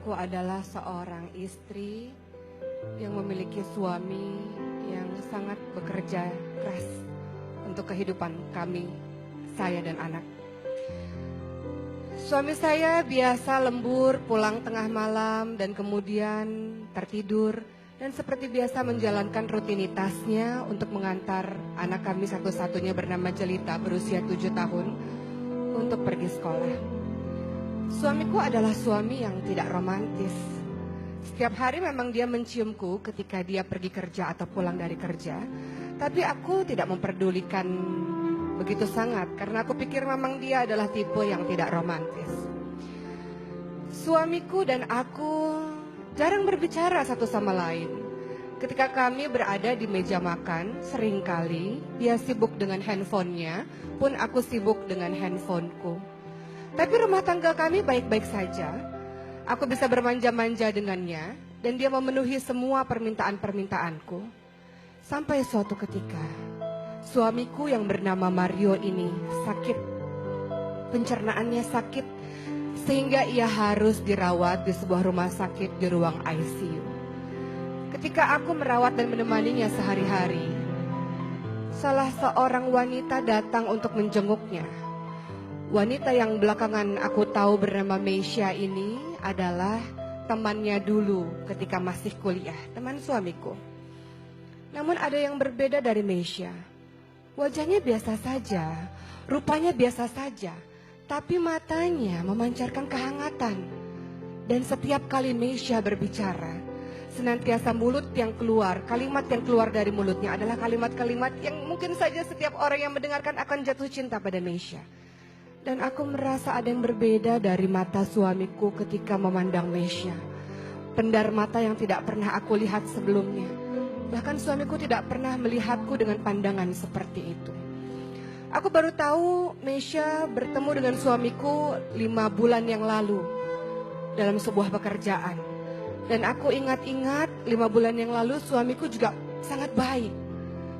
Aku adalah seorang istri yang memiliki suami yang sangat bekerja keras untuk kehidupan kami, saya dan anak. Suami saya biasa lembur pulang tengah malam dan kemudian tertidur dan seperti biasa menjalankan rutinitasnya untuk mengantar anak kami satu-satunya bernama Jelita berusia 7 tahun untuk pergi sekolah. Suamiku adalah suami yang tidak romantis. Setiap hari memang dia menciumku ketika dia pergi kerja atau pulang dari kerja. Tapi aku tidak memperdulikan begitu sangat karena aku pikir memang dia adalah tipe yang tidak romantis. Suamiku dan aku jarang berbicara satu sama lain. Ketika kami berada di meja makan, seringkali dia sibuk dengan handphonenya, pun aku sibuk dengan handphoneku. Tapi rumah tangga kami baik-baik saja. Aku bisa bermanja-manja dengannya dan dia memenuhi semua permintaan-permintaanku. Sampai suatu ketika, suamiku yang bernama Mario ini sakit. Pencernaannya sakit sehingga ia harus dirawat di sebuah rumah sakit di ruang ICU. Ketika aku merawat dan menemaninya sehari-hari, salah seorang wanita datang untuk menjenguknya. Wanita yang belakangan aku tahu bernama Meisha ini adalah temannya dulu ketika masih kuliah, teman suamiku. Namun ada yang berbeda dari Meisha. Wajahnya biasa saja, rupanya biasa saja, tapi matanya memancarkan kehangatan. Dan setiap kali Meisha berbicara, senantiasa mulut yang keluar, kalimat yang keluar dari mulutnya adalah kalimat-kalimat yang mungkin saja setiap orang yang mendengarkan akan jatuh cinta pada Meisha. Dan aku merasa ada yang berbeda dari mata suamiku ketika memandang Meisha. Pendar mata yang tidak pernah aku lihat sebelumnya. Bahkan suamiku tidak pernah melihatku dengan pandangan seperti itu. Aku baru tahu Meisha bertemu dengan suamiku 5 bulan yang lalu dalam sebuah pekerjaan. Dan aku ingat-ingat 5 bulan yang lalu suamiku juga sangat baik.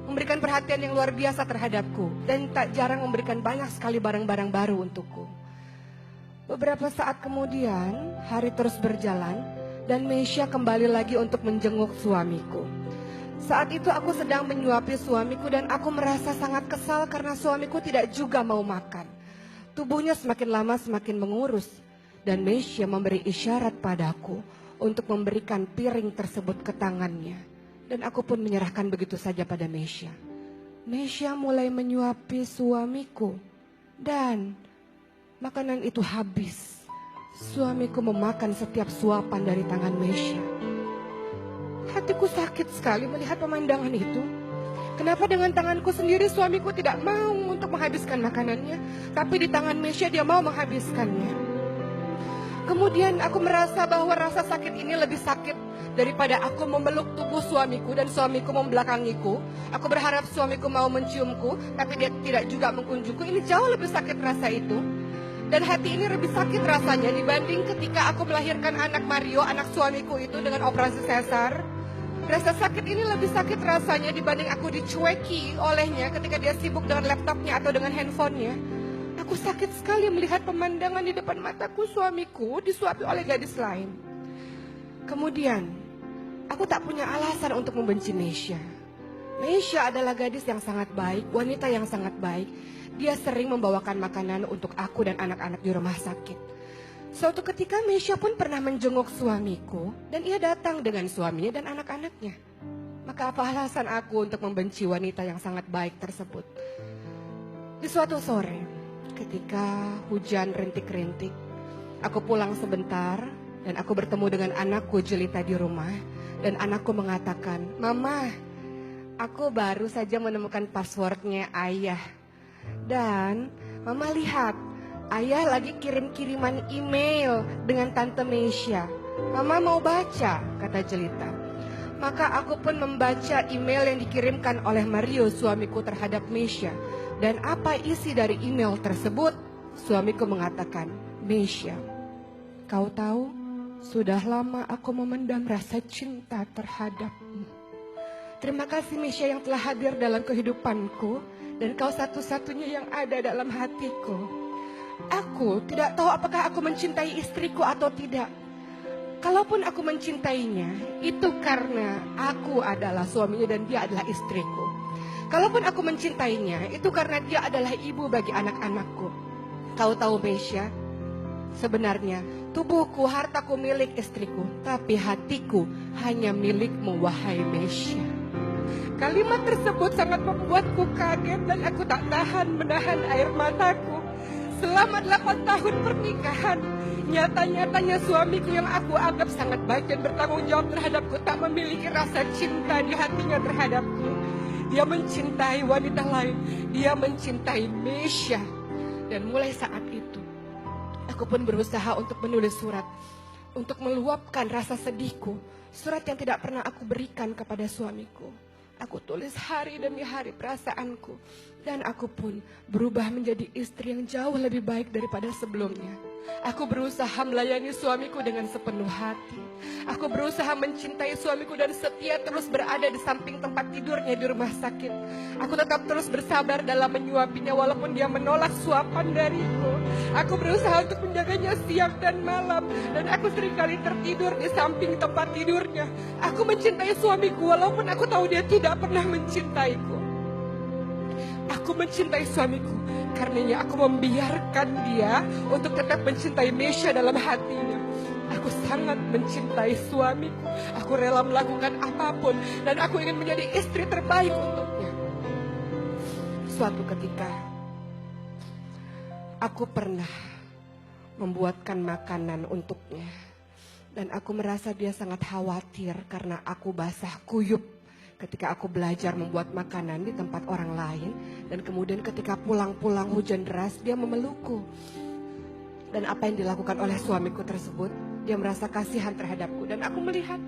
Memberikan perhatian yang luar biasa terhadapku dan tak jarang memberikan banyak sekali barang-barang baru untukku. Beberapa saat kemudian hari terus berjalan dan Meisha kembali lagi untuk menjenguk suamiku. Saat itu aku sedang menyuapi suamiku dan aku merasa sangat kesal karena suamiku tidak juga mau makan. Tubuhnya semakin lama semakin mengurus dan Meisha memberi isyarat padaku untuk memberikan piring tersebut ke tangannya. Dan aku pun menyerahkan begitu saja pada Meisha. Meisha mulai menyuapi suamiku. Dan makanan itu habis. Suamiku memakan setiap suapan dari tangan Meisha. Hatiku sakit sekali melihat pemandangan itu. Kenapa dengan tanganku sendiri suamiku tidak mau untuk menghabiskan makanannya. Tapi di tangan Meisha dia mau menghabiskannya. Kemudian aku merasa bahwa rasa sakit ini lebih sakit daripada aku memeluk tubuh suamiku dan suamiku membelakangiku. Aku berharap suamiku mau menciumku, tapi dia tidak juga mengunjungku. Ini jauh lebih sakit rasa itu. Dan hati ini lebih sakit rasanya dibanding ketika aku melahirkan anak Mario, anak suamiku itu dengan operasi sesar. Rasa sakit ini lebih sakit rasanya dibanding aku dicueki olehnya ketika dia sibuk dengan laptopnya atau dengan handphonenya. Aku sakit sekali melihat pemandangan di depan mataku suamiku disuapi oleh gadis lain. Kemudian, aku tak punya alasan untuk membenci Meisha. Meisha adalah gadis yang sangat baik, wanita yang sangat baik. Dia sering membawakan makanan untuk aku dan anak-anak di rumah sakit. Suatu ketika Meisha pun pernah menjenguk suamiku dan ia datang dengan suaminya dan anak-anaknya. Maka apa alasan aku untuk membenci wanita yang sangat baik tersebut? Di suatu sore, ketika hujan rintik-rintik, aku pulang sebentar dan aku bertemu dengan anakku Jelita di rumah. Dan anakku mengatakan, "Mama, aku baru saja menemukan passwordnya ayah. Dan Mama lihat, ayah lagi kirim-kiriman email dengan Tante Meisha. Mama mau baca," kata Jelita. Maka aku pun membaca email yang dikirimkan oleh Mario suamiku terhadap Meisha. Dan apa isi dari email tersebut? Suamiku mengatakan, "Meisha, kau tahu, sudah lama aku memendam rasa cinta terhadapmu. Terima kasih Meisha yang telah hadir dalam kehidupanku. Dan kau satu-satunya yang ada dalam hatiku. Aku tidak tahu apakah aku mencintai istriku atau tidak. Kalaupun aku mencintainya, itu karena aku adalah suaminya dan dia adalah istriku. Kalaupun aku mencintainya, itu karena dia adalah ibu bagi anak-anakku. Kau tahu Mesya, sebenarnya tubuhku, hartaku milik istriku, tapi hatiku hanya milikmu, wahai Mesya. Kalimat tersebut sangat membuatku kaget dan aku tak tahan menahan air mataku. Selama 8 tahun pernikahan, nyata-nyatanya suamiku yang aku anggap sangat baik dan bertanggung jawab terhadapku tak memiliki rasa cinta di hatinya terhadapku. Dia mencintai wanita lain, dia mencintai Mesya. Dan mulai saat itu, aku pun berusaha untuk menulis surat, untuk meluapkan rasa sedihku. Surat yang tidak pernah aku berikan kepada suamiku. Aku tulis hari demi hari perasaanku. Dan aku pun berubah menjadi istri yang jauh lebih baik daripada sebelumnya. Aku berusaha melayani suamiku dengan sepenuh hati. Aku berusaha mencintai suamiku dan setia terus berada di samping tempat tidurnya di rumah sakit. Aku tetap terus bersabar dalam menyuapinya walaupun dia menolak suapan dariku. Aku berusaha untuk menjaganya siang dan malam. Dan aku seringkali tertidur di samping tempat tidurnya. Aku mencintai suamiku walaupun aku tahu dia tidak pernah mencintaiku. Aku mencintai suamiku, karenanya aku membiarkan dia untuk tetap mencintai Mesya dalam hatinya. Aku sangat mencintai suamiku, aku rela melakukan apapun, dan aku ingin menjadi istri terbaik untuknya. Suatu ketika, aku pernah membuatkan makanan untuknya, dan aku merasa dia sangat khawatir karena aku basah kuyup ketika aku belajar membuat makanan di tempat orang lain. Dan kemudian ketika pulang-pulang hujan deras, dia memelukku. Dan apa yang dilakukan oleh suamiku tersebut, dia merasa kasihan terhadapku. Dan aku melihat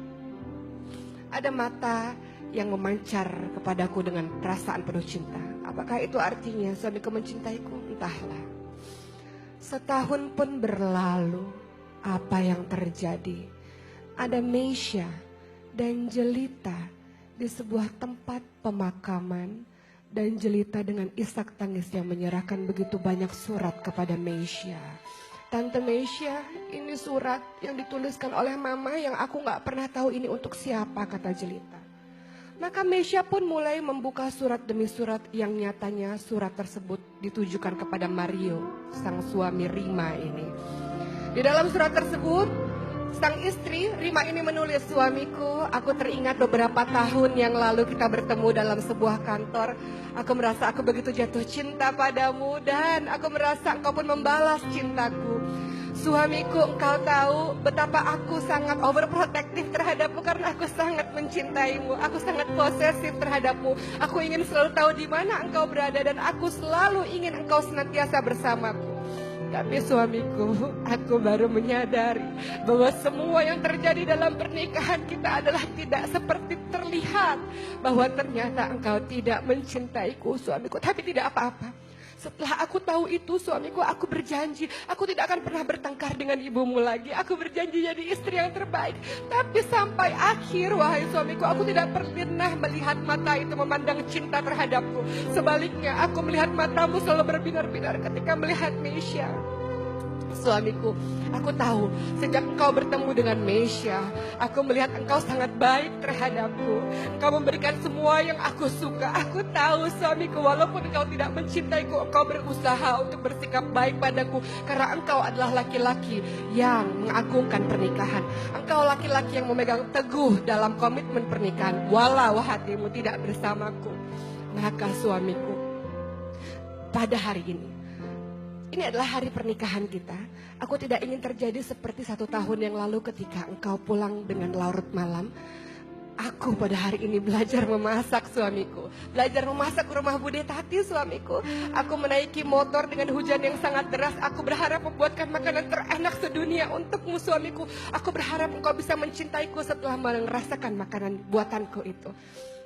ada mata yang memancar kepadaku dengan perasaan penuh cinta. Apakah itu artinya suamiku mencintaiku? Entahlah. Setahun pun berlalu, apa yang terjadi? Ada Mesya dan Jelita di sebuah tempat pemakaman, dan Jelita dengan isak tangis yang menyerahkan begitu banyak surat kepada Mesya. Tante Mesya, ini surat yang dituliskan oleh mama yang aku gak pernah tahu ini untuk siapa, kata Jelita. Maka Mesya pun mulai membuka surat demi surat yang nyatanya surat tersebut ditujukan kepada Mario, sang suami Rima ini. Di dalam surat tersebut, sang istri Rima ini menulis, suamiku, aku teringat beberapa tahun yang lalu kita bertemu dalam sebuah kantor. Aku merasa aku begitu jatuh cinta padamu dan aku merasa engkau pun membalas cintaku. Suamiku, engkau tahu betapa aku sangat overprotective terhadapmu karena aku sangat mencintaimu. Aku sangat posesif terhadapmu. Aku ingin selalu tahu di mana engkau berada dan aku selalu ingin engkau senantiasa bersamaku. Tapi suamiku, aku baru menyadari bahwa semua yang terjadi dalam pernikahan kita adalah tidak seperti terlihat. Bahwa ternyata engkau tidak mencintaiku, suamiku. Tapi tidak apa-apa. Setelah aku tahu itu, suamiku, aku berjanji aku tidak akan pernah bertengkar dengan ibumu lagi. Aku berjanji jadi istri yang terbaik. Tapi sampai akhir, wahai suamiku, aku tidak pernah melihat mata itu memandang cinta terhadapku. Sebaliknya, aku melihat matamu selalu berbinar-binar ketika melihat Mesya. Suamiku, aku tahu sejak engkau bertemu dengan Mesya, aku melihat engkau sangat baik terhadapku. Engkau memberikan semua yang aku suka. Aku tahu suamiku, walaupun engkau tidak mencintaiku, engkau berusaha untuk bersikap baik padaku. Karena engkau adalah laki-laki yang mengagungkan pernikahan. Engkau laki-laki yang memegang teguh dalam komitmen pernikahan, walau hatimu tidak bersamaku. Maka suamiku, pada hari ini adalah hari pernikahan kita. Aku tidak ingin terjadi seperti 1 tahun yang lalu ketika engkau pulang dengan larut malam. Aku pada hari ini belajar memasak, suamiku. Belajar memasak rumah Bude Tati, suamiku. Aku menaiki motor dengan hujan yang sangat deras. Aku berharap membuatkan makanan terenak sedunia untukmu, suamiku. Aku berharap engkau bisa mencintaiku setelah merasakan makanan buatanku itu.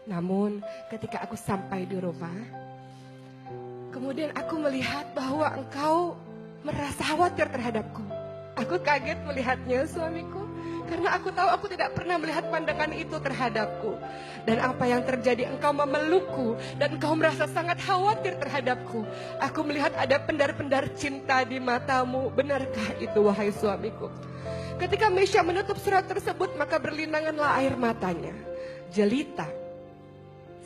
Namun ketika aku sampai di rumah, kemudian aku melihat bahwa engkau merasa khawatir terhadapku. Aku kaget melihatnya, suamiku. Karena aku tahu aku tidak pernah melihat pandangan itu terhadapku. Dan apa yang terjadi, engkau memelukku. Dan engkau merasa sangat khawatir terhadapku. Aku melihat ada pendar-pendar cinta di matamu. Benarkah itu, wahai suamiku? Ketika Mesya menutup surat tersebut, maka berlinanganlah air matanya. Jelita,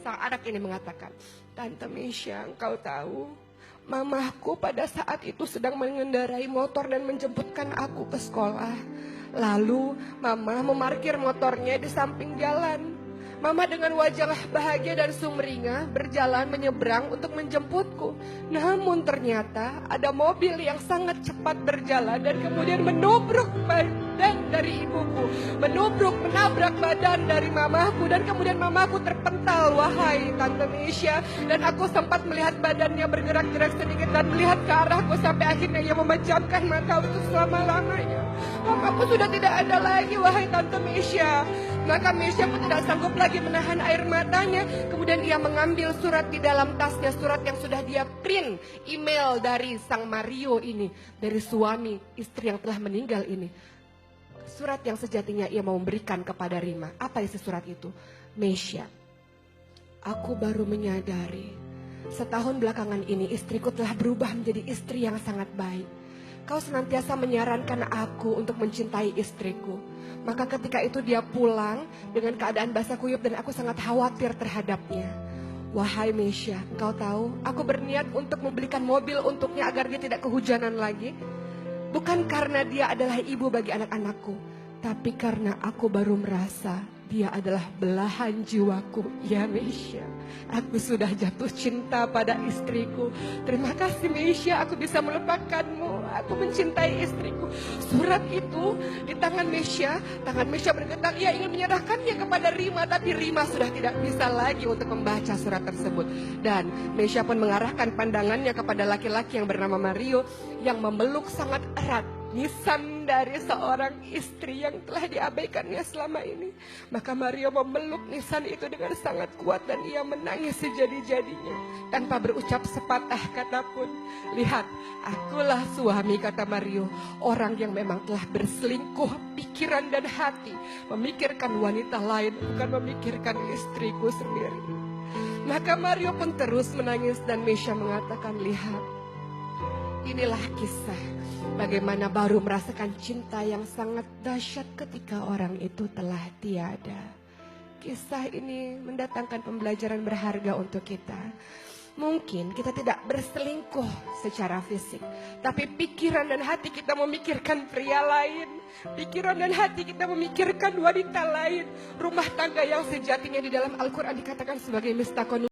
sang anak ini mengatakan, Tante Mesya, engkau tahu, mamahku pada saat itu sedang mengendarai motor dan menjemputkan aku ke sekolah. Lalu mama memarkir motornya di samping jalan. Mama dengan wajah bahagia dan sumringah berjalan menyeberang untuk menjemputku. Namun ternyata ada mobil yang sangat cepat berjalan dan kemudian menubruk badan dari ibuku. Menabrak badan dari mamaku dan kemudian mamaku terpental, wahai Tante Mesya. Dan aku sempat melihat badannya bergerak-gerak sedikit dan melihat ke arahku sampai akhirnya ia memejamkan mata untuk selama-lamanya. Mamaku sudah tidak ada lagi, wahai Tante Mesya. Maka Mesya pun tidak sanggup lagi menahan air matanya. Kemudian ia mengambil surat di dalam tasnya, surat yang sudah dia print, email dari sang Mario ini, dari suami istri yang telah meninggal ini. Surat yang sejatinya ia mau memberikan kepada Rima. Apa isi surat itu? Mesya, aku baru menyadari setahun belakangan ini istriku telah berubah menjadi istri yang sangat baik. Kau senantiasa menyarankan aku untuk mencintai istriku. Maka ketika itu dia pulang dengan keadaan basah kuyup dan aku sangat khawatir terhadapnya. Wahai Mesya, kau tahu aku berniat untuk membelikan mobil untuknya agar dia tidak kehujanan lagi. Bukan karena dia adalah ibu bagi anak-anakku, tapi karena aku baru merasa dia adalah belahan jiwaku. Ya Mesya, aku sudah jatuh cinta pada istriku. Terima kasih Mesya, aku bisa melupakanmu. Aku mencintai istriku. Surat itu di tangan Mesya bergetar. Ia ingin menyerahkannya kepada Rima, tapi Rima sudah tidak bisa lagi untuk membaca surat tersebut. Dan Mesya pun mengarahkan pandangannya kepada laki-laki yang bernama Mario yang memeluk sangat erat nisan dari seorang istri yang telah diabaikannya selama ini. Maka Mario memeluk nisan itu dengan sangat kuat dan ia menangis sejadi-jadinya tanpa berucap sepatah kata pun. Lihat, akulah suami, kata Mario, orang yang memang telah berselingkuh pikiran dan hati, memikirkan wanita lain, bukan memikirkan istriku sendiri. Maka Mario pun terus menangis dan Mesya mengatakan, lihat, inilah kisah bagaimana baru merasakan cinta yang sangat dahsyat ketika orang itu telah tiada. Kisah ini mendatangkan pembelajaran berharga untuk kita. Mungkin kita tidak berselingkuh secara fisik, tapi pikiran dan hati kita memikirkan pria lain. Pikiran dan hati kita memikirkan wanita lain. Rumah tangga yang sejatinya di dalam Al-Quran dikatakan sebagai mistakon